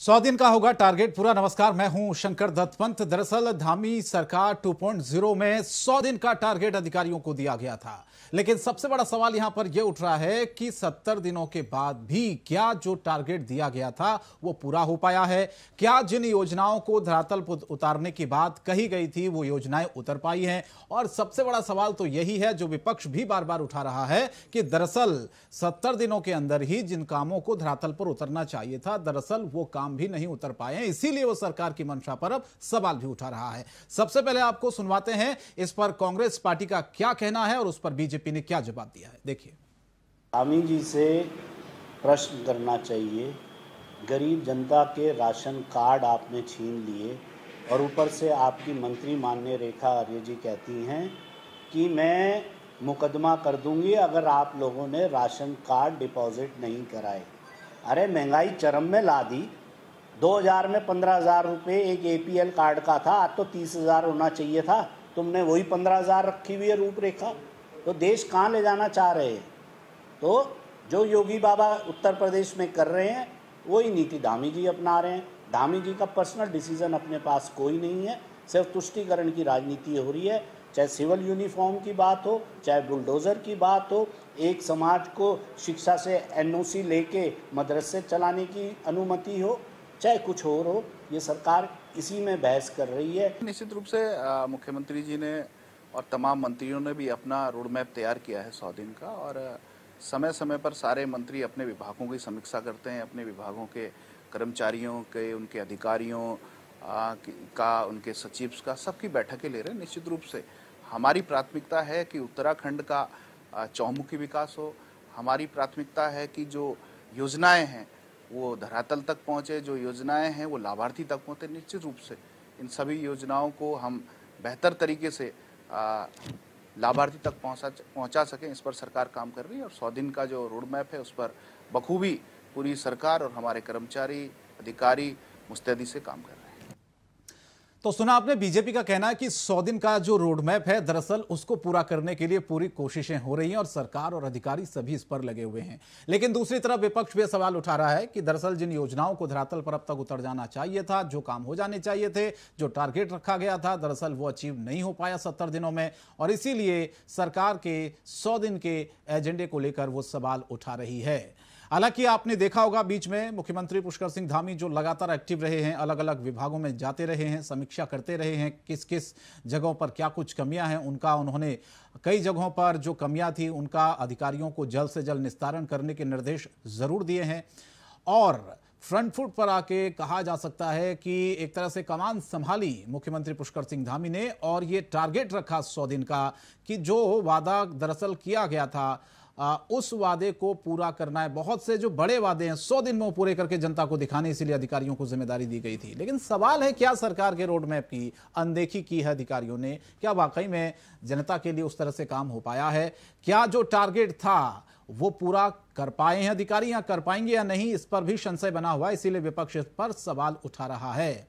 100 दिन का होगा टारगेट पूरा। नमस्कार, मैं हूं शंकर दत्त पंत। दरअसल धामी सरकार 2.0 में 100 दिन का टारगेट अधिकारियों को दिया गया था, लेकिन सबसे बड़ा सवाल यहां पर यह उठ रहा है कि 70 दिनों के बाद भी क्या जो टारगेट दिया गया था वो पूरा हो पाया है? क्या जिन योजनाओं को धरातल पर उतारने की बात कही गई थी वो योजनाएं उतर पाई हैं? और सबसे बड़ा सवाल तो यही है जो विपक्ष भी बार बार उठा रहा है कि दरअसल 70 दिनों के अंदर ही जिन कामों को धरातल पर उतरना चाहिए था, दरअसल वो काम भी नहीं उतर पाए हैं। इसीलिए वो सरकार की मंशा पर अब सवाल भी उठा रहा है। सबसे पहले आपको सुनवाते हैं इस पर कांग्रेस पार्टी का क्या कहना है और उस पर बीजेपी ने क्या जवाब दिया है। देखिए, धामी जी से प्रश्न करना चाहिए। गरीब जनता के राशन कार्ड आपने छीन लिए और ऊपर से आपकी मंत्री माननीय रेखा आर्य जी कहती हैं कि मैं मुकदमा कर दूंगी अगर आप लोगों ने राशन कार्ड डिपॉजिट नहीं कराए। अरे महंगाई चरम में ला दी। 2000 में 15,000 रुपये एक APL कार्ड का था, आज तो 30,000 होना चाहिए था। तुमने वही 15,000 रखी हुई है रूपरेखा। तो देश कहाँ ले जाना चाह रहे हैं? तो जो योगी बाबा उत्तर प्रदेश में कर रहे हैं वही नीति धामी जी अपना रहे हैं। धामी जी का पर्सनल डिसीजन अपने पास कोई नहीं है, सिर्फ तुष्टीकरण की राजनीति हो रही है। चाहे सिविल यूनिफॉर्म की बात हो, चाहे बुलडोज़र की बात हो, एक समाज को शिक्षा से NOC लेके मदरसे चलाने की अनुमति हो, चाहे कुछ और हो, ये सरकार इसी में बहस कर रही है। निश्चित रूप से मुख्यमंत्री जी ने और तमाम मंत्रियों ने भी अपना रोड मैप तैयार किया है 100 दिन का, और समय समय पर सारे मंत्री अपने विभागों की समीक्षा करते हैं, अपने विभागों के कर्मचारियों के, उनके अधिकारियों का, उनके सचिव का, सबकी बैठकें ले रहे हैं। निश्चित रूप से हमारी प्राथमिकता है कि उत्तराखंड का चौमुखी विकास हो। हमारी प्राथमिकता है कि जो योजनाएं हैं वो धरातल तक पहुँचे, जो योजनाएं हैं वो लाभार्थी तक पहुँचे। निश्चित रूप से इन सभी योजनाओं को हम बेहतर तरीके से लाभार्थी तक पहुंचा सकें, इस पर सरकार काम कर रही है। और 100 दिन का जो रोड मैप है उस पर बखूबी पूरी सरकार और हमारे कर्मचारी, अधिकारी मुस्तैदी से काम कर रहे हैं। तो सुना आपने बीजेपी का कहना है कि 100 दिन का जो रोड मैप है दरअसल उसको पूरा करने के लिए पूरी कोशिशें हो रही हैं और सरकार और अधिकारी सभी इस पर लगे हुए हैं। लेकिन दूसरी तरफ विपक्ष भी सवाल उठा रहा है कि दरअसल जिन योजनाओं को धरातल पर अब तक उतर जाना चाहिए था, जो काम हो जाने चाहिए थे, जो टारगेट रखा गया था, दरअसल वो अचीव नहीं हो पाया 70 दिनों में, और इसीलिए सरकार के 100 दिन के एजेंडे को लेकर वो सवाल उठा रही है। हालांकि आपने देखा होगा बीच में मुख्यमंत्री पुष्कर सिंह धामी जो लगातार एक्टिव रहे हैं, अलग अलग विभागों में जाते रहे हैं, समीक्षा करते रहे हैं, किस किस जगहों पर क्या कुछ कमियां हैं उनका उन्होंने कई जगहों पर जो कमियां थी उनका अधिकारियों को जल्द से जल्द निस्तारण करने के निर्देश जरूर दिए हैं। और फ्रंट फुट पर आके कहा जा सकता है कि एक तरह से कमान संभाली मुख्यमंत्री पुष्कर सिंह धामी ने, और ये टारगेट रखा 100 दिन का कि जो वादा दरअसल किया गया था उस वादे को पूरा करना है। बहुत से जो बड़े वादे हैं 100 दिन में वो पूरे करके जनता को दिखाने, इसीलिए अधिकारियों को जिम्मेदारी दी गई थी। लेकिन सवाल है, क्या सरकार के रोड मैप की अनदेखी की है अधिकारियों ने? क्या वाकई में जनता के लिए उस तरह से काम हो पाया है? क्या जो टारगेट था वो पूरा कर पाए हैं अधिकारी, या कर पाएंगे या नहीं, इस पर भी संशय बना हुआ है। इसीलिए विपक्ष इस पर सवाल उठा रहा है।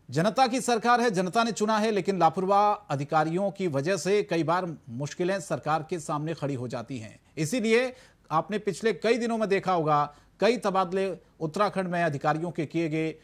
जनता की सरकार है, जनता ने चुना है, लेकिन लापरवाह अधिकारियों की वजह से कई बार मुश्किलें सरकार के सामने खड़ी हो जाती हैं। इसीलिए आपने पिछले कई दिनों में देखा होगा कई तबादले उत्तराखंड में अधिकारियों के किए गए।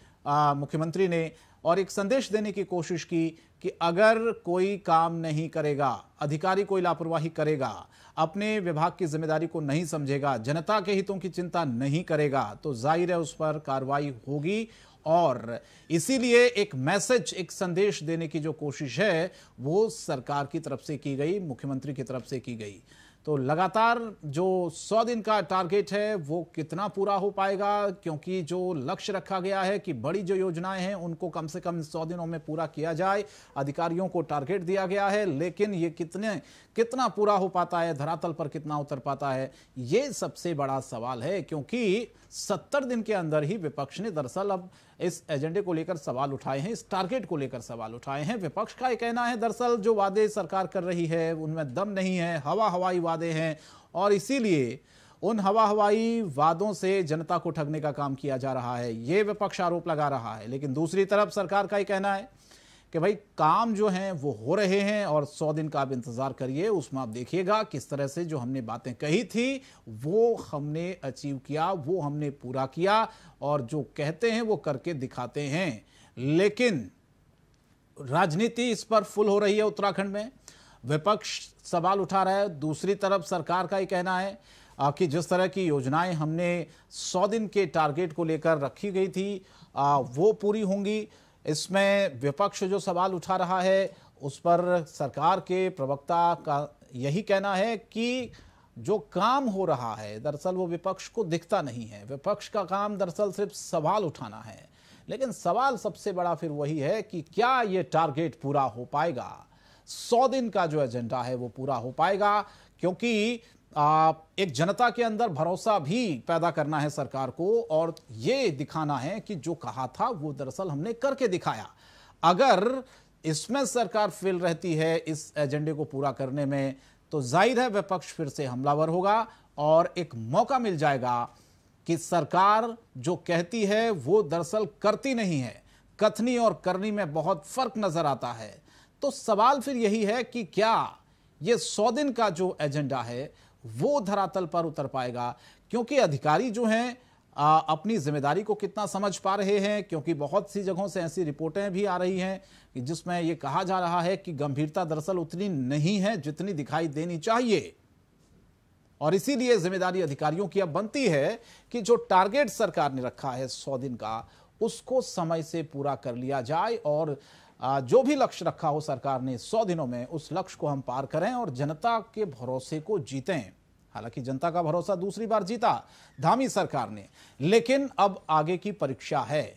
मुख्यमंत्री ने और एक संदेश देने की कोशिश की कि अगर कोई काम नहीं करेगा, अधिकारी कोई लापरवाही करेगा, अपने विभाग की जिम्मेदारी को नहीं समझेगा, जनता के हितों की चिंता नहीं करेगा, तो जाहिर है उस पर कार्रवाई होगी। और इसीलिए एक मैसेज, एक संदेश देने की जो कोशिश है वो सरकार की तरफ से की गई, मुख्यमंत्री की तरफ से की गई। तो लगातार जो 100 दिन का टारगेट है वो कितना पूरा हो पाएगा, क्योंकि जो लक्ष्य रखा गया है कि बड़ी जो योजनाएं हैं उनको कम से कम 100 दिनों में पूरा किया जाए, अधिकारियों को टारगेट दिया गया है, लेकिन ये कितना पूरा हो पाता है, धरातल पर कितना उतर पाता है, ये सबसे बड़ा सवाल है। क्योंकि 70 दिन के अंदर ही विपक्ष ने दरअसल अब इस एजेंडे को लेकर सवाल उठाए हैं, इस टारगेट को लेकर सवाल उठाए हैं। विपक्ष का यह कहना है दरअसल जो वादे सरकार कर रही है उनमें दम नहीं है, हवा हवाई वादे हैं, और इसीलिए उन हवा हवाई वादों से जनता को ठगने का काम किया जा रहा है, ये विपक्ष आरोप लगा रहा है। लेकिन दूसरी तरफ सरकार का यह कहना है कि भाई काम जो हैं वो हो रहे हैं और 100 दिन का आप इंतजार करिए, उसमें आप देखिएगा किस तरह से जो हमने बातें कही थी वो हमने अचीव किया, वो हमने पूरा किया और जो कहते हैं वो करके दिखाते हैं। लेकिन राजनीति इस पर फुल हो रही है उत्तराखंड में, विपक्ष सवाल उठा रहा है, दूसरी तरफ सरकार का ही कहना है कि जिस तरह की योजनाएं हमने 100 दिन के टारगेट को लेकर रखी गई थी वो पूरी होंगी। इसमें विपक्ष जो सवाल उठा रहा है उस पर सरकार के प्रवक्ता का यही कहना है कि जो काम हो रहा है दरअसल वो विपक्ष को दिखता नहीं है, विपक्ष का काम दरअसल सिर्फ सवाल उठाना है। लेकिन सवाल सबसे बड़ा फिर वही है कि क्या ये टारगेट पूरा हो पाएगा, 100 दिन का जो एजेंडा है वो पूरा हो पाएगा, क्योंकि एक जनता के अंदर भरोसा भी पैदा करना है सरकार को और ये दिखाना है कि जो कहा था वो दरअसल हमने करके दिखाया। अगर इसमें सरकार फेल रहती है इस एजेंडे को पूरा करने में तो जाहिर है विपक्ष फिर से हमलावर होगा और एक मौका मिल जाएगा कि सरकार जो कहती है वो दरअसल करती नहीं है। कथनी और करनी में बहुत फर्क नजर आता है। तो सवाल फिर यही है कि क्या ये 100 दिन का जो एजेंडा है वो धरातल पर उतर पाएगा, क्योंकि अधिकारी जो हैं अपनी जिम्मेदारी को कितना समझ पा रहे हैं, क्योंकि बहुत सी जगहों से ऐसी रिपोर्टें भी आ रही हैं कि जिसमें ये कहा जा रहा है कि गंभीरता दरअसल उतनी नहीं है जितनी दिखाई देनी चाहिए। और इसीलिए जिम्मेदारी अधिकारियों की अब बनती है कि जो टारगेट सरकार ने रखा है 100 दिन का उसको समय से पूरा कर लिया जाए और जो भी लक्ष्य रखा हो सरकार ने 100 दिनों में उस लक्ष्य को हम पार करें और जनता के भरोसे को जीतें। हालांकि जनता का भरोसा दूसरी बार जीता धामी सरकार ने, लेकिन अब आगे की परीक्षा है,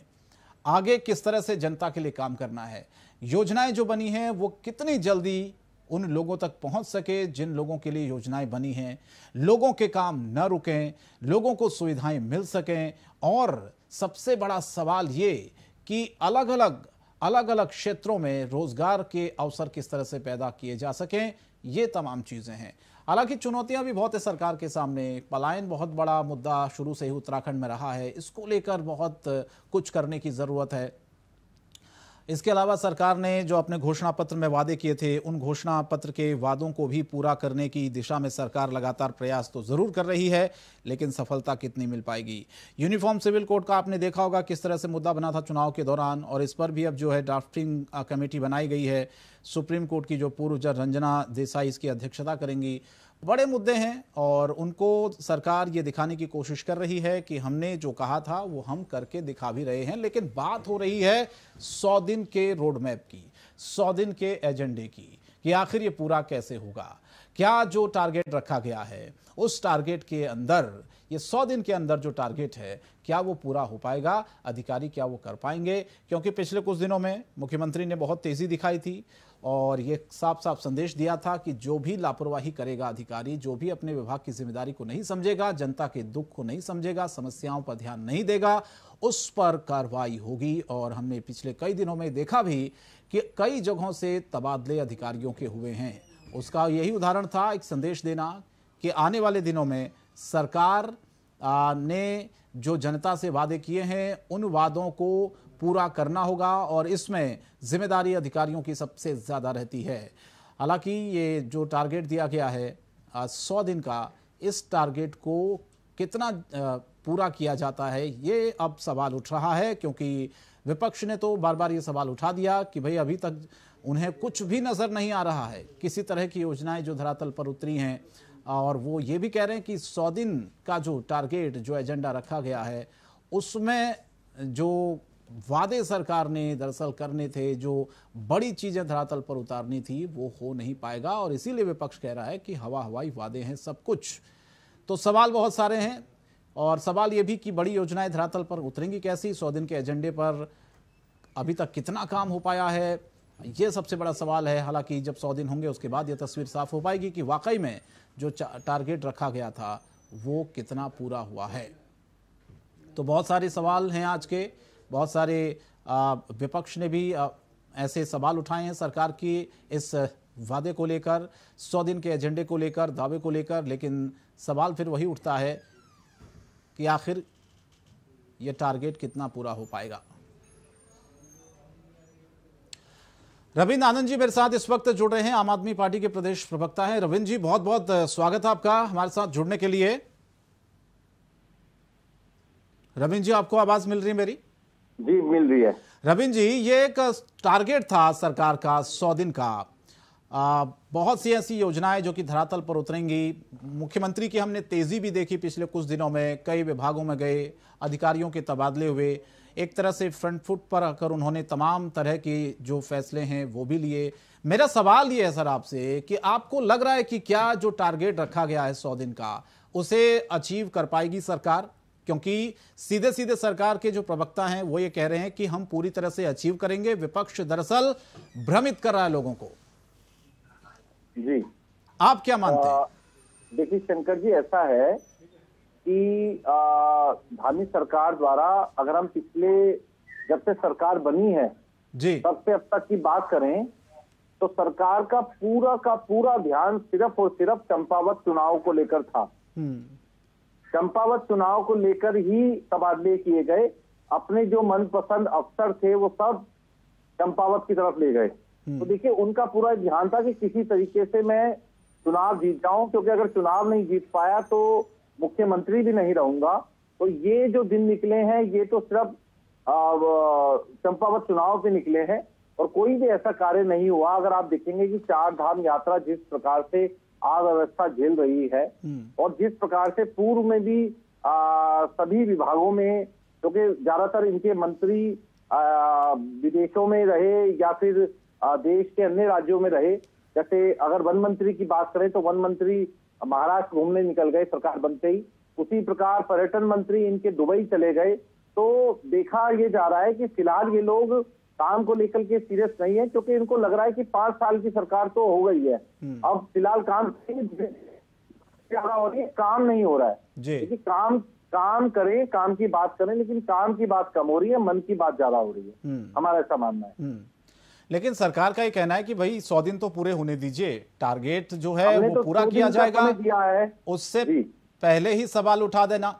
आगे किस तरह से जनता के लिए काम करना है, योजनाएं जो बनी हैं वो कितनी जल्दी उन लोगों तक पहुंच सके जिन लोगों के लिए योजनाएं बनी हैं, लोगों के काम न रुकें, लोगों को सुविधाएं मिल सकें और सबसे बड़ा सवाल ये कि अलग अलग क्षेत्रों में रोजगार के अवसर किस तरह से पैदा किए जा सकें, ये तमाम चीजें हैं। हालांकि चुनौतियां भी बहुत है सरकार के सामने, पलायन बहुत बड़ा मुद्दा शुरू से ही उत्तराखंड में रहा है, इसको लेकर बहुत कुछ करने की जरूरत है। इसके अलावा सरकार ने जो अपने घोषणा पत्र में वादे किए थे उन घोषणा पत्र के वादों को भी पूरा करने की दिशा में सरकार लगातार प्रयास तो जरूर कर रही है, लेकिन सफलता कितनी मिल पाएगी। यूनिफॉर्म सिविल कोड का आपने देखा होगा किस तरह से मुद्दा बना था चुनाव के दौरान और इस पर भी अब जो है ड्राफ्टिंग कमेटी बनाई गई है। सुप्रीम कोर्ट की जो पूर्व जज रंजना देसाई इसकी अध्यक्षता करेंगी। बड़े मुद्दे हैं और उनको सरकार ये दिखाने की कोशिश कर रही है कि हमने जो कहा था वो हम करके दिखा भी रहे हैं, लेकिन बात हो रही है 100 दिन के रोड मैप की, 100 दिन के एजेंडे की कि आखिर ये पूरा कैसे होगा। क्या जो टारगेट रखा गया है उस टारगेट के अंदर, ये 100 दिन के अंदर जो टारगेट है क्या वो पूरा हो पाएगा, अधिकारी क्या वो कर पाएंगे। क्योंकि पिछले कुछ दिनों में मुख्यमंत्री ने बहुत तेजी दिखाई थी और ये साफ साफ संदेश दिया था कि जो भी लापरवाही करेगा अधिकारी, जो भी अपने विभाग की जिम्मेदारी को नहीं समझेगा, जनता के दुख को नहीं समझेगा, समस्याओं पर ध्यान नहीं देगा, उस पर कार्रवाई होगी। और हमने पिछले कई दिनों में देखा भी कि कई जगहों से तबादले अधिकारियों के हुए हैं। उसका यही उदाहरण था एक संदेश देना कि आने वाले दिनों में सरकार ने जो जनता से वादे किए हैं उन वादों को पूरा करना होगा और इसमें जिम्मेदारी अधिकारियों की सबसे ज्यादा रहती है। हालांकि ये जो टारगेट दिया गया है 100 दिन का, इस टारगेट को कितना पूरा किया जाता है ये अब सवाल उठ रहा है, क्योंकि विपक्ष ने तो बार बार ये सवाल उठा दिया कि भाई अभी तक उन्हें कुछ भी नजर नहीं आ रहा है, किसी तरह की योजनाएं जो धरातल पर उतरी हैं। और वो ये भी कह रहे हैं कि 100 दिन का जो टारगेट, जो एजेंडा रखा गया है उसमें जो वादे सरकार ने दरअसल करने थे, जो बड़ी चीजें धरातल पर उतारनी थी, वो हो नहीं पाएगा। और इसीलिए विपक्ष कह रहा है कि हवाई वादे हैं सब कुछ। तो सवाल बहुत सारे हैं और सवाल ये भी कि बड़ी योजनाएं धरातल पर उतरेंगी कैसी, 100 दिन के एजेंडे पर अभी तक कितना काम हो पाया है, ये सबसे बड़ा सवाल है। हालांकि जब 100 दिन होंगे उसके बाद ये तस्वीर साफ हो पाएगी कि वाकई में जो टारगेट रखा गया था वो कितना पूरा हुआ है। तो बहुत सारे सवाल हैं आज के, बहुत सारे विपक्ष ने भी ऐसे सवाल उठाए हैं सरकार की इस वादे को लेकर, 100 दिन के एजेंडे को लेकर, दावे को लेकर। लेकिन सवाल फिर वही उठता है कि आखिर ये टारगेट कितना पूरा हो पाएगा। रविंद्र आनंद जी मेरे साथ इस वक्त जुड़ रहे हैं, आम आदमी पार्टी के प्रदेश प्रवक्ता हैं। रविंद्र जी, बहुत बहुत स्वागत है आपका हमारे साथ जुड़ने के लिए। रविंद्र जी, आपको आवाज मिल रही है मेरी? जी मिल रही है। रविंद्र जी, ये एक टारगेट था सरकार का 100 दिन का। बहुत सी ऐसी योजनाएं जो कि धरातल पर उतरेंगी। मुख्यमंत्री की हमने तेजी भी देखी पिछले कुछ दिनों में, कई विभागों में गए, अधिकारियों के तबादले हुए, एक तरह से फ्रंट फुट पर आकर उन्होंने तमाम तरह के जो फैसले हैं वो भी लिए। मेरा सवाल ये है सर आपसे कि आपको लग रहा है कि क्या जो टारगेट रखा गया है 100 दिन का, उसे अचीव कर पाएगी सरकार? क्योंकि सीधे सीधे सरकार के जो प्रवक्ता हैं वो ये कह रहे हैं कि हम पूरी तरह से अचीव करेंगे। विपक्ष दरअसल भ्रमित कर रहा है लोगों को। जी, आप क्या मानते हैं? देखिए शंकर जी, ऐसा है कि धामी सरकार द्वारा अगर हम पिछले जब से सरकार बनी है जी, तब से अब तक की बात करें तो सरकार का पूरा ध्यान सिर्फ और सिर्फ चंपावत चुनाव को लेकर था। चंपावत चुनाव को लेकर ही तबादले किए गए। अपने जो मनपसंद अफसर थे वो सब चंपावत की तरफ ले गए। तो देखिए, उनका पूरा ध्यान था कि किसी तरीके से मैं चुनाव जीत जाऊं, क्योंकि अगर चुनाव नहीं जीत पाया तो मुख्यमंत्री भी नहीं रहूंगा। तो ये जो दिन निकले हैं ये तो सिर्फ चंपावत चुनाव के निकले हैं और कोई भी ऐसा कार्य नहीं हुआ। अगर आप देखेंगे कि 4 धाम यात्रा जिस प्रकार से अव्यवस्था झेल रही है और जिस प्रकार से पूर्व में भी सभी विभागों में, क्योंकि ज्यादातर इनके मंत्री विदेशों में रहे या फिर देश के अन्य राज्यों में रहे। जैसे अगर वन मंत्री की बात करें तो वन मंत्री महाराष्ट्र घूमने निकल गए सरकार बनते ही। उसी प्रकार पर्यटन मंत्री इनके दुबई चले गए। तो देखा ये जा रहा है कि फिलहाल ये लोग काम को लेकर के सीरियस नहीं है, क्योंकि इनको लग रहा है कि 5 साल की सरकार तो हो गई है, अब फिलहाल काम काम नहीं हो रहा है। क्योंकि काम करें, काम की बात करें, लेकिन काम की बात कम हो रही है, मन की बात ज्यादा हो रही है। हमारा ऐसा मानना है। लेकिन सरकार का ये कहना है कि भाई 100 दिन तो पूरे होने दीजिए, टारगेट जो है वो पूरा किया जाएगा, उससे पहले ही सवाल उठा देना।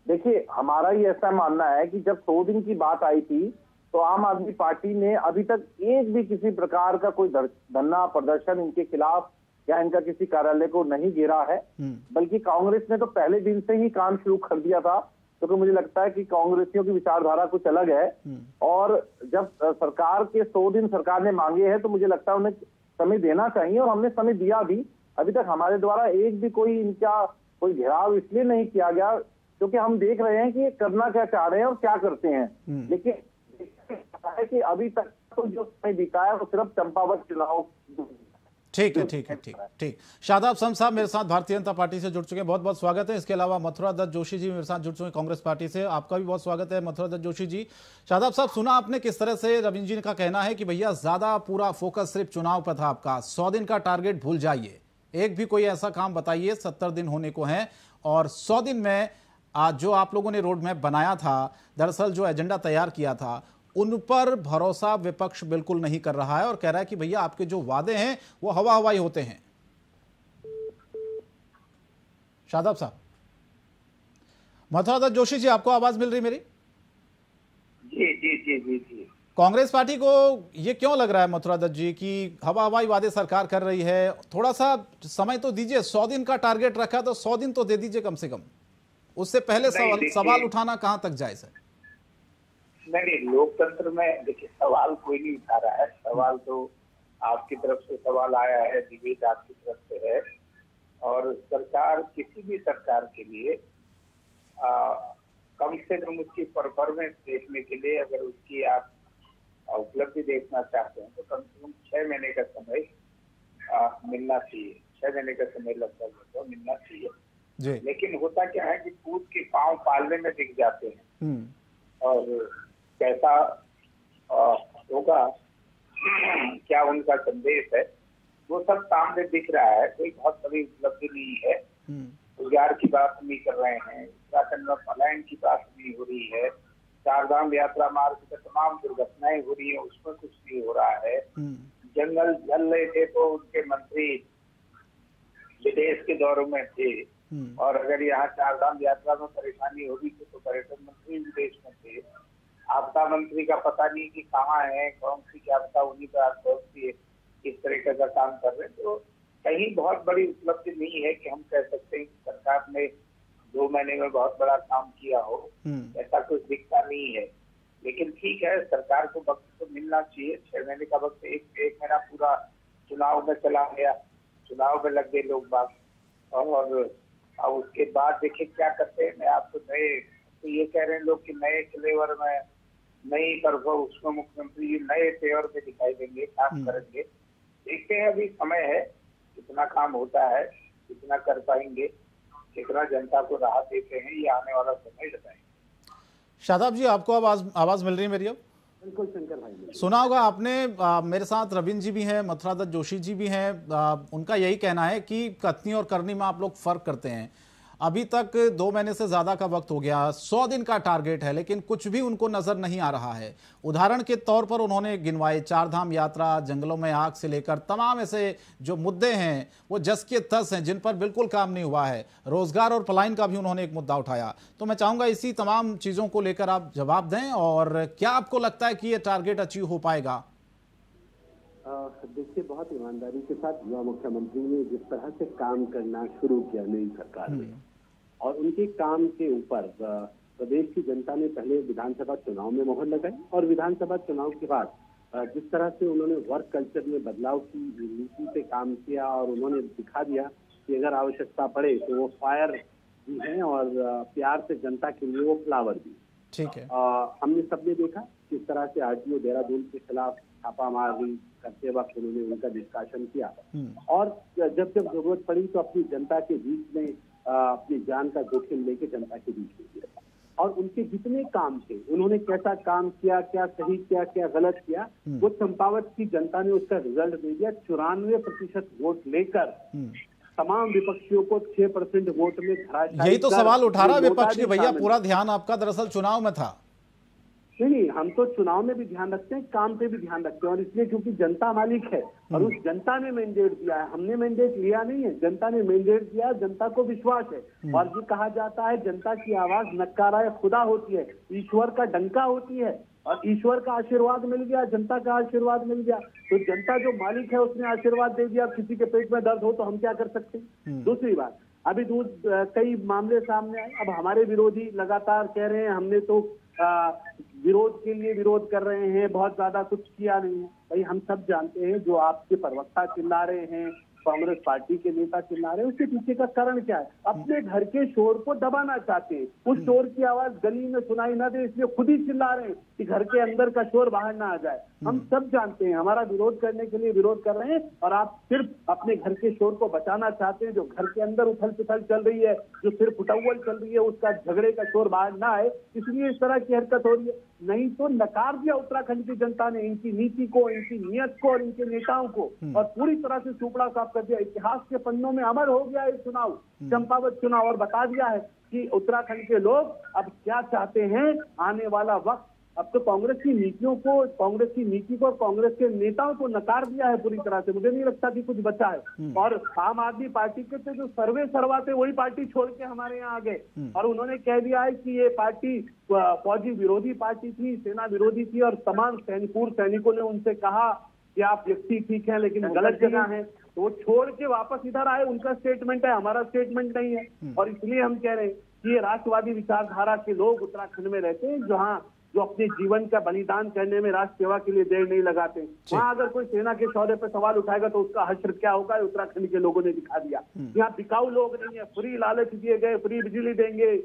देखिए, हमारा ही ऐसा मानना है कि जब 100 दिन की बात आई थी तो आम आदमी पार्टी ने अभी तक एक भी किसी प्रकार का कोई धरना प्रदर्शन इनके खिलाफ या इनका किसी कार्यालय को नहीं घेरा है, बल्कि कांग्रेस ने तो पहले दिन से ही काम शुरू कर दिया था। क्योंकि मुझे लगता है कि कांग्रेसियों की विचारधारा कुछ अलग है और जब सरकार के 100 दिन सरकार ने मांगे हैं तो मुझे लगता है उन्हें समय देना चाहिए और हमने समय दिया भी। अभी तक हमारे द्वारा एक भी कोई इनका कोई घेराव इसलिए नहीं किया गया क्योंकि हम देख रहे हैं कि ये करना क्या चाह रहे हैं और क्या करते हैं। लेकिन है कि अभी तक तो जो समय बीता है वो सिर्फ चंपावत चुनाव। ठीक। शादाब शम्स साहब मेरे साथ भारतीय जनता पार्टी से जुड़ चुके हैं, बहुत बहुत स्वागत है। इसके अलावा मथुरा दत्त जोशी जी मेरे साथ जुड़ चुके हैं कांग्रेस पार्टी से, आपका भी बहुत स्वागत है मथुरा दत्त जोशी जी। शादाब साहब, सुना आपने किस तरह से रविंद्र जी का कहना है कि भैया ज्यादा पूरा फोकस सिर्फ चुनाव पर था आपका, 100 दिन का टारगेट भूल जाइए, एक भी कोई ऐसा काम बताइए, 70 दिन होने को हैं और 100 दिन में आज जो आप लोगों ने रोड मैप बनाया था, दरअसल जो एजेंडा तैयार किया था, उन पर भरोसा विपक्ष बिल्कुल नहीं कर रहा है और कह रहा है कि भैया आपके जो वादे हैं वो हवा हवाई होते हैं। शादाब साहब, मथुरा दत्त जोशी जी, आपको आवाज मिल रही मेरी? जी। कांग्रेस पार्टी को ये क्यों लग रहा है मथुरा दत्त जी कि हवा हवाई वादे सरकार कर रही है? थोड़ा सा समय तो दीजिए, 100 दिन का टारगेट रखा तो 100 दिन तो दे दीजिए कम से कम, उससे पहले सवाल उठाना कहां तक जाए सर? नहीं, लोकतंत्र में देखिए सवाल कोई नहीं उठा रहा है। सवाल तो आपकी तरफ से सवाल आया है, डिबेट आपकी तरफ से है और सरकार, किसी भी सरकार के लिए कम से कम उसकी परफॉर्मेंस देखने के लिए, अगर उसकी आप उपलब्धि देखना चाहते हैं तो कम से कम 6 महीने का समय मिलना चाहिए। 6 महीने का समय लगभग मिलना चाहिए। लेकिन होता क्या है कि कूद के पांव पालने में दिख जाते हैं और कैसा होगा, क्या उनका संदेश है, वो सब सामने दिख रहा है। कोई बहुत बड़ी उपलब्धि नहीं है। रोजगार की बात नहीं कर रहे हैं, उत्तराखंड में पलायन की बात नहीं हो रही है, 4 धाम यात्रा मार्ग में तमाम दुर्घटनाएं हो रही है, उसमें कुछ नहीं हो रहा है। जंगल जल रहे थे तो उनके मंत्री विदेश के दौरों में थे और अगर यहाँ 4 धाम यात्रा में परेशानी हो रही थी तो पर्यटन मंत्री विदेश में थे। आप सत्ता मंत्री का पता नहीं कि कहाँ है, कौन सी क्या पता उन्हीं पर आप कौन सी किस तरीके का काम कर रहे हैं। तो कहीं बहुत बड़ी उपलब्धि नहीं है कि हम कह सकते हैं कि सरकार ने 2 महीने में बहुत बड़ा काम किया हो, ऐसा कुछ दिखता नहीं है। लेकिन ठीक है, सरकार को वक्त तो मिलना चाहिए। 6 महीने का वक्त, एक महीना पूरा चुनाव में चला गया, चुनाव में लग गए लोग बाग, और उसके बाद देखिए क्या करते हैं। मैं आपको नए तो ये कह रहे हैं लोग कि नए फ्लेवर में नई तरफ उसमें मुख्यमंत्री जी नए तेवर में दिखाई देंगे, काम करेंगे। देखते हैं, अभी समय है, कितना काम होता है, कितना कर पाएंगे, कितना जनता को राहत देते हैं, ये आने वाला समय बताएंगे। शादाब जी, आपको आवाज मिल रही है मेरी? अब बिल्कुल शंकर भाई, सुना होगा आपने। मेरे साथ रविंद्र जी भी हैं, मथुरा दत्त जोशी जी भी हैं। उनका यही कहना है कि कथनी और करनी में आप लोग फर्क करते हैं। अभी तक 2 महीने से ज्यादा का वक्त हो गया, 100 दिन का टारगेट है, लेकिन कुछ भी उनको नजर नहीं आ रहा है। उदाहरण के तौर पर उन्होंने गिनवाए 4 धाम यात्रा, जंगलों में आग से लेकर तमाम ऐसे जो मुद्दे हैं वो जस के तस हैं, जिन पर बिल्कुल काम नहीं हुआ है। रोजगार और पलायन का भी उन्होंने एक मुद्दा उठाया। तो मैं चाहूंगा इसी तमाम चीजों को लेकर आप जवाब दें, और क्या आपको लगता है कि ये टारगेट अचीव हो पाएगा? देखिए, बहुत ईमानदारी के साथ युवा मुख्यमंत्री ने जिस तरह से काम करना शुरू किया नई सरकार में, और उनके काम के ऊपर प्रदेश की जनता ने पहले विधानसभा चुनाव में मोहर लगाई, और विधानसभा चुनाव के बाद जिस तरह से उन्होंने वर्क कल्चर में बदलाव की नीति पे काम किया, और उन्होंने दिखा दिया कि अगर आवश्यकता पड़े तो वो फायर भी हैं और प्यार से जनता के लिए वो फ्लावर भी। ठीक है। हमने सबने देखा किस तरह से आरटीओ देहरादून के खिलाफ छापामारी करते वक्त उन्होंने उनका निष्कासन किया, और जब जरूरत पड़ी तो अपनी जनता के बीच में अपनी जान का जोखिम लेके जनता के बीच में किया। और उनके जितने काम थे, उन्होंने कैसा काम किया, क्या सही किया, क्या गलत किया, वो चंपावत की जनता ने उसका रिजल्ट दे दिया। 94% वोट लेकर तमाम विपक्षियों को 6% वोट में धराशायी। यही तो सवाल उठा रहा विपक्ष की, भैया पूरा ध्यान आपका दरअसल चुनाव में था। नहीं, हम तो चुनाव में भी ध्यान रखते हैं, काम पे भी ध्यान रखते हैं, और इसलिए क्योंकि जनता मालिक है और उस जनता ने मैंडेट दिया है, हमने मैंडेट लिया नहीं है, जनता ने मैंडेट दिया, जनता को विश्वास है। और ये कहा जाता है जनता की आवाज नक्कारा खुदा होती है, ईश्वर का डंका होती है, और ईश्वर का आशीर्वाद मिल गया, जनता का आशीर्वाद मिल गया, तो जनता जो मालिक है उसने आशीर्वाद दे दिया। किसी के पेट में दर्द हो तो हम क्या कर सकते हैं? दूसरी बात, अभी कई मामले सामने आए। अब हमारे विरोधी लगातार कह रहे हैं हमने तो विरोध के लिए विरोध कर रहे हैं, बहुत ज्यादा कुछ किया नहीं है। भाई हम सब जानते हैं, जो आपके प्रवक्ता चिल्ला रहे हैं, कांग्रेस पार्टी के नेता चिल्ला रहे हैं, उसके पीछे का कारण क्या है? अपने घर के शोर को दबाना चाहते हैं, उस शोर की आवाज गली में सुनाई ना दे, इसलिए खुद ही चिल्ला रहे हैं कि घर के अंदर का शोर बाहर ना आ जाए। हम सब जानते हैं, हमारा विरोध करने के लिए विरोध कर रहे हैं, और आप सिर्फ अपने घर के शोर को बचाना चाहते हैं। जो घर के अंदर उथल पुथल चल रही है, जो सिर्फ उटव्वल चल रही है, उसका झगड़े का शोर बाहर ना आए, इसलिए इस तरह की हरकत हो रही है। नहीं तो नकार दिया उत्तराखंड की जनता ने इनकी नीति को, इनकी नियत को और इनके नेताओं को, और पूरी तरह से सुपड़ा साफ कर दिया। इतिहास के पन्नों में अमर हो गया ये चुनाव, चंपावत चुनाव, और बता दिया है कि उत्तराखंड के लोग अब क्या चाहते हैं। आने वाला वक्त, अब तो कांग्रेस की नीतियों को, कांग्रेस की नीति को, कांग्रेस के नेताओं को नकार दिया है पूरी तरह से। मुझे नहीं लगता कि कुछ बचा है। और आम आदमी पार्टी के तो जो सर्वे सर्वा थे वही पार्टी छोड़ के हमारे यहाँ आ गए, और उन्होंने कह दिया है कि ये पार्टी फौजी विरोधी पार्टी थी, सेना विरोधी थी, और तमाम पूर्व सैनिकों ने उनसे कहा कि आप व्यक्ति ठीक है लेकिन गलत जगह है, तो वो छोड़ के वापस इधर आए। उनका स्टेटमेंट है, हमारा स्टेटमेंट नहीं है। और इसलिए हम कह रहे हैं कि ये राष्ट्रवादी विचारधारा के लोग उत्तराखंड में रहते हैं, जहाँ जो अपने जीवन का बलिदान करने में राष्ट्र सेवा के लिए देर नहीं लगाते। वहाँ अगर कोई सेना के सौदे पर सवाल उठाएगा तो उसका हश्र क्या होगा, उत्तराखंड के लोगों ने दिखा दिया। यहाँ बिकाऊ लोग नहीं है, फ्री लालच दिए गए, फ्री बिजली देंगे,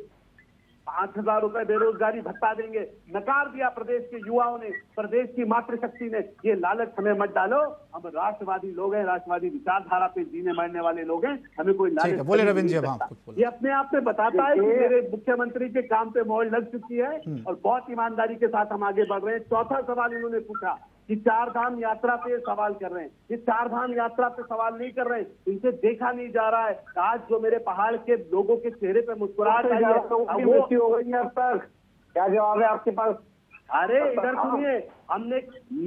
5,000 रुपए बेरोजगारी भत्ता देंगे, नकार दिया प्रदेश के युवाओं ने, प्रदेश की मातृशक्ति ने। ये लालच हमें मत डालो, हम राष्ट्रवादी लोग हैं, राष्ट्रवादी विचारधारा पे जीने मरने वाले लोग हैं, हमें कोई लालच बोले रविंद्र जी। ये अपने आप में बताता है कि मेरे मुख्यमंत्री के काम पे मोहर लग चुकी है, और बहुत ईमानदारी के साथ हम आगे बढ़ रहे हैं। चौथा सवाल इन्होंने पूछा कि 4 धाम यात्रा पे सवाल कर रहे हैं। ये 4 धाम यात्रा पे सवाल नहीं कर रहे हैं, इनसे देखा नहीं जा रहा है। आज जो मेरे पहाड़ के लोगों के चेहरे पे मुस्कुराहट आई है, मृत्यु हो गई है। अब तक क्या जवाब है आपके पास? अरे इधर सुनिए, हमने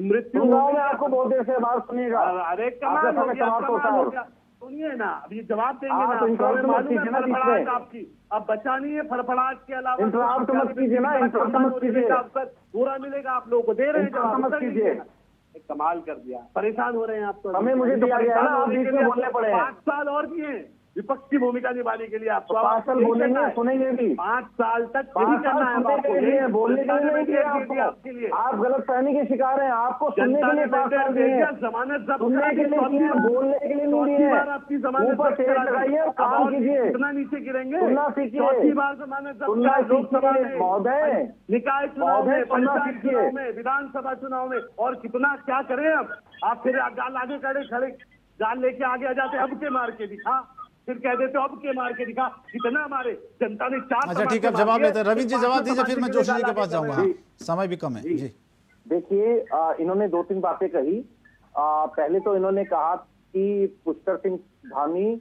मृत्यु आपको बहुत देर से बात सुनिएगा। अरे कमाल हो गया, कमाल हो गया। सुनिए ना, अब ये जवाब देंगे ना, आप इंटरप्ट मत कीजिए ना बीच में। आपकी अब बचा नहीं है फड़फड़ाहट के अलावा, इंटरप्ट मत कीजिए ना, इंटरप्ट मत कीजिए, पूरा मिलेगा आप लोगों को, दे रहे हैं जवाब, मत कीजिए। कमाल कर दिया, परेशान हो रहे हैं आप तो। हमें मुझे दिया गया है ना, आप बीच में बोलने पड़े हैं। 5 साल और दिए विपक्ष की भूमिका निभाने के लिए आपको, 5 साल बोलेंगे, सुनेंगे भी। 5 साल तक 5 साल सुनने के लिए, बोलने के लिए नहीं दिया आपके लिए। आप गलत फहमी के शिकार हैं, आपको सुनने के लिए 5 साल दिए हैं, जमानत जब्त सुनने के लिए दिए, बोलने के लिए नहीं दिए हैं। आपकी जमानत ऊपर तेल लगाइए और काम कीजिए, कितना नीचे गिरेंगे, सुनना सीखिए, चौथी बार जमानत सुनना जब्त लोकसभा सीखिए में, महोदय, निकाय चुनाव में, सुनना पंचायत सीखिए। चुनाव में, विधानसभा चुनाव में, और कितना क्या करें अब। आप फिर गाल आगे खड़े गाल लेके आगे आ जाते, अब के मार के दिखा, फिर कह देते अब के मार के दिखा, कितना मारे जनता ने 4। अच्छा ठीक है, अब जवाब लेते हैं। रविंद्र जी जवाब दीजिए, फिर मैं जोशी जी के पास जाऊंगा। हाँ, समय भी कम है जी। देखिए, इन्होंने 2-3 बातें कही। पहले तो इन्होंने कहा कि पुष्कर सिंह धामी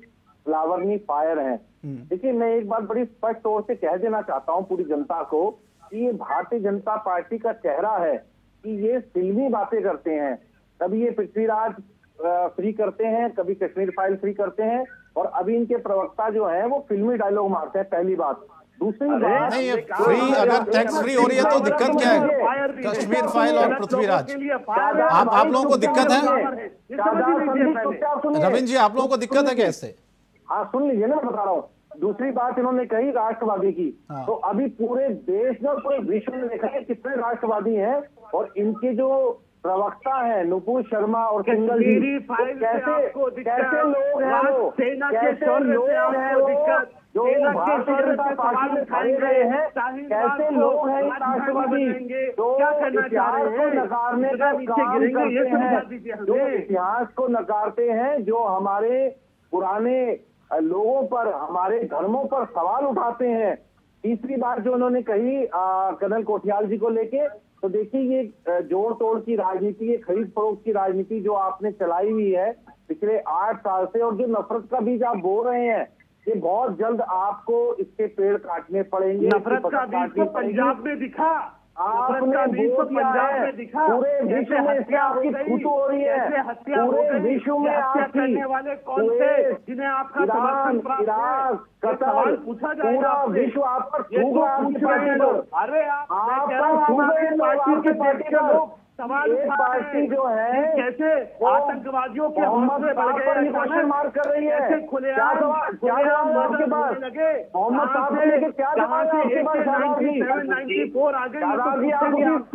फ्लावरनी फायर हैं। देखिए, मैं एक बात बड़ी स्पष्ट तौर से कह देना चाहता हूं पूरी जनता को कि ये भारतीय जनता पार्टी का चेहरा है कि ये फिल्मी बातें करते हैं। कभी ये पृथ्वीराज फ्री करते हैं, कभी कश्मीर फाइल फ्री करते हैं, और अभी इनके प्रवक्ता जो हैं वो फिल्मी डायलॉग मारते हैं। पहली बात। दूसरी बात, नहीं, ये फ्री अगर टैक्स फ्री हो रही है तो दिक्कत क्या है? कश्मीर फाइल और पृथ्वीराज, आप लोगों को दिक्कत है? रविंद्र जी, आप लोगों को दिक्कत है क्या इससे? हाँ, सुन लीजिए ना, मैं बता रहा हूँ। दूसरी बात इन्होंने कही राष्ट्रवादी की। हाँ। तो अभी पूरे देश में और पूरे विश्व में देखा है कितने राष्ट्रवादी हैं, और इनके जो प्रवक्ता है नुपुर शर्मा और सिंगल जी, कैसे लोग हैं वो, कैसे लोग हैं वो जो भारतीय जनता पार्टी में खड़े गए हैं, कैसे लोग हैं राष्ट्रवादी जो इतिहास को नकारने का काम करते हैं, जो इतिहास को नकारते हैं, जो हमारे पुराने लोगों पर, हमारे धर्मों पर सवाल उठाते हैं। तीसरी बात जो उन्होंने कही कर्नल कोठियाल जी को लेके, तो देखिए ये जोड़ तोड़ की राजनीति, ये खरीद फरोख्त की राजनीति जो आपने चलाई हुई है पिछले 8 साल से, और जो नफरत का बीज आप बो रहे हैं, ये बहुत जल्द आपको इसके पेड़ काटने पड़ेंगे। नफरत का बीज तो पंजाब में दिखा, आपने बो दिया है, पूरे विश्व में इससे आपकी फूटू हो रही है, पूरे विश्व में आपकी वाले कौन थे जिन्हें आपका समर्थन प्राप्त है? कतर, पूछा जाएगा, पूरा विश्व आप पर थूक रहा है आपकी पार्टी पर। अरे आप पर पार्टी पर सवाल एक पार्टी जो है कैसे आतंकवादियों के हौसले बढ़ गए, क्वेश्चन मार्क कर रही है। खुलेआम आपके पास मोहम्मद साहब को लेकर क्या जवाब है आपके पास? 94 आ गई। आप उसी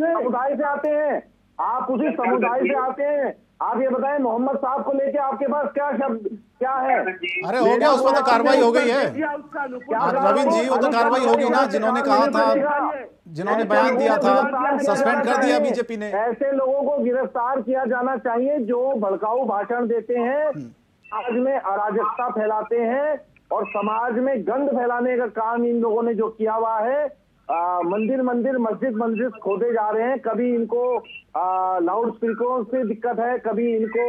समुदाय से आते हैं, आप उसी समुदाय से आते हैं। आप ये बताएं मोहम्मद साहब को लेके आपके पास क्या शब्द क्या है? अरे हो गया, उस पर तो कार्रवाई हो गई है रविंद्र जी, वो तो कार्रवाई होगी ना। जिन्होंने कहा था, जिन्होंने बयान दिया था, सस्पेंड कर दिया बीजेपी ने। ऐसे लोगों को गिरफ्तार किया जाना चाहिए जो भड़काऊ भाषण देते हैं, समाज में अराजकता फैलाते हैं, और समाज में गंध फैलाने का काम इन लोगों ने जो किया हुआ है। मंदिर मस्जिद खोदे जा रहे हैं। कभी इनको लाउड स्पीकरों से दिक्कत है, कभी इनको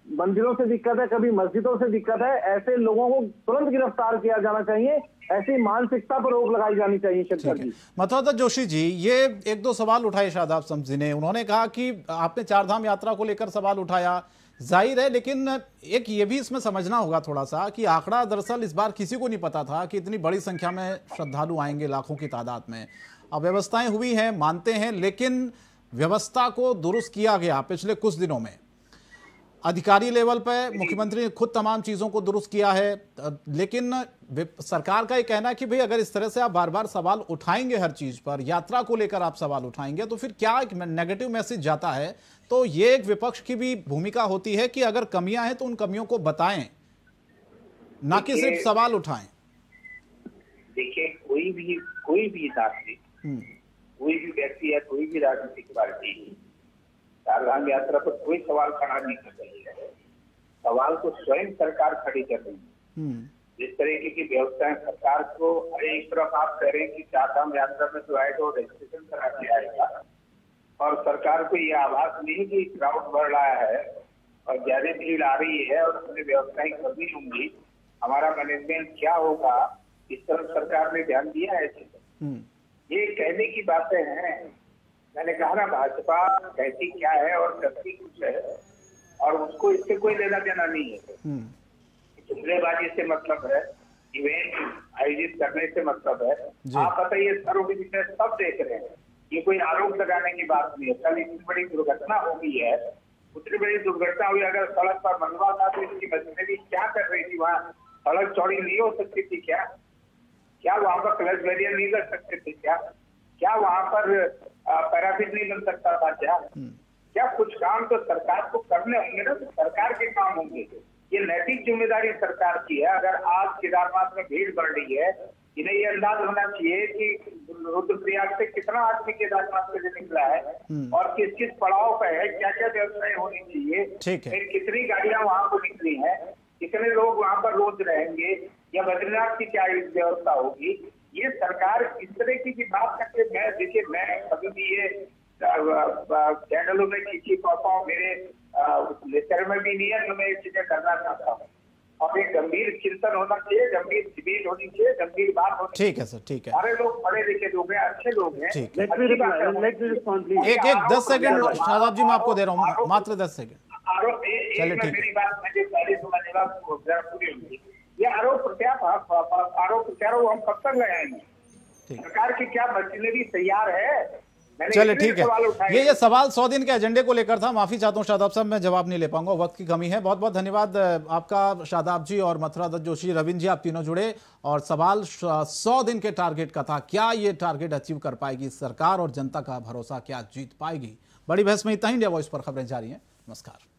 मंदिरों से दिक्कत है, कभी मस्जिदों से दिक्कत है। ऐसे लोगों को तुरंत गिरफ्तार किया जाना चाहिए। ऐसी मानसिकता पर रोक लगाई जानी चाहिए। शंकर जी, मतलब जोशी जी, ये 1-2 सवाल उठाए शादाब समझी ने। उन्होंने कहा कि आपने 4 धाम यात्रा को लेकर सवाल उठाया, जाहिर है, लेकिन एक ये भी इसमें समझना होगा थोड़ा सा कि आंकड़ा दरअसल इस बार किसी को नहीं पता था कि इतनी बड़ी संख्या में श्रद्धालु आएंगे, लाखों की तादाद में। अब व्यवस्थाएं हुई हैं, मानते हैं, लेकिन व्यवस्था को दुरुस्त किया गया पिछले कुछ दिनों में। अधिकारी लेवल पे मुख्यमंत्री ने खुद तमाम चीज़ों को दुरुस्त किया है, लेकिन सरकार का ये कहना है कि भाई अगर इस तरह से आप बार बार सवाल उठाएंगे, हर चीज़ पर, यात्रा को लेकर आप सवाल उठाएंगे, तो फिर क्या एक नेगेटिव मैसेज जाता है। तो ये एक विपक्ष की भी भूमिका होती है कि अगर कमियां हैं तो उन कमियों को बताएं, ना कि सिर्फ सवाल उठाएं। देखिए, कोई भी नागरिक, कोई भी व्यक्ति या कोई भी राजनीतिक पार्टी 4 धाम यात्रा पर कोई सवाल खड़ा नहीं कर रही है। सवाल तो स्वयं सरकार खड़ी कर रही है। जिस तरीके की व्यवस्थाएं सरकार को, अरे एक तरफ आप कह रहे हैं कि 4 धाम यात्रा में जो आएगा वो रजिस्ट्रेशन करा के आएगा, और सरकार को ये आभास नहीं कि क्राउड बढ़ रहा है और ज्यादा भीड़ आ रही है और हमने व्यवस्थाएं करनी होंगी, हमारा मैनेजमेंट क्या होगा, इस तरफ सरकार ने ध्यान दिया है। ये कहने की बातें हैं। मैंने कहा ना, भाजपा कहती क्या है और करती कुछ है, और उसको इससे कोई लेना देना नहीं है। चुगलेबाजी से मतलब है, इवेंट आयोजित करने से मतलब है। आप बताइए, सर्वविदित सब देख रहे हैं, ये कोई आरोप लगाने की बात नहीं है। कल इतनी बड़ी दुर्घटना हो गई है, उतनी बड़ी दुर्घटना हुई, अगर सड़क पर मनवा था तो इसकी मशीनरी क्या कर रही थी वहाँ? सड़क चौड़ी नहीं हो सकती थी क्या? क्या वहाँ पर क्लच बैरियर नहीं लग सकते थे क्या? क्या वहाँ पर पैराफिट नहीं बन सकता था क्या? क्या कुछ काम तो सरकार को करने होंगे ना, तो सरकार के काम होंगे। ये नैतिक जिम्मेदारी सरकार की है। अगर आज केदारनाथ में भीड़ बढ़ रही है, इन्हें ये अंदाज होना चाहिए कि रुद्रप्रयाग से कितना आदमी केदारनाथ से निकला है और किस किस पड़ाव पे है, क्या क्या व्यवस्थाएं होनी चाहिए, फिर कितनी गाड़ियां वहां को निकली हैं, कितने लोग वहां पर रोज रहेंगे, या बद्रीनाथ की क्या व्यवस्था होगी। ये सरकार इस तरह की बात करके, मैं कभी भी ये चैनलों में खींची पाता हूँ, मेरे लेक्चर में भी नहीं है, तो मैं ये चीजें करना चाहता हूँ। और एक गंभीर चिंतन होना चाहिए, गंभीर डिबेट होनी चाहिए, गंभीर बात होनी चाहिए। ठीक है सर, ठीक है। सारे लोग पढ़े लिखे लोग हैं, अच्छे लोग हैं। एक 10 सेकंड शादाब जी मैं आपको दे रहा हूँ, मात्र 10 सेकंड। चलिए ठीक है। मेरी बात मुझे पहले सुनाने का पूरी होगी। ये आरोप प्रत्यारोप हम कब तक लगाएंगे? सरकार की क्या मशीनरी तैयार है? चलिए ठीक है। ये सवाल 100 दिन के एजेंडे को लेकर था। माफी चाहता हूँ शादाब साहब, मैं जवाब नहीं ले पाऊंगा, वक्त की कमी है। बहुत बहुत धन्यवाद आपका शादाब जी और मथुरा दत्त जोशी, रविंद्र जी, आप तीनों जुड़े। और सवाल 100 दिन के टारगेट का था, क्या ये टारगेट अचीव कर पाएगी सरकार और जनता का भरोसा क्या जीत पाएगी? बड़ी बहस में इतना ही। इंडिया वॉइस पर खबरें जारी हैं। नमस्कार।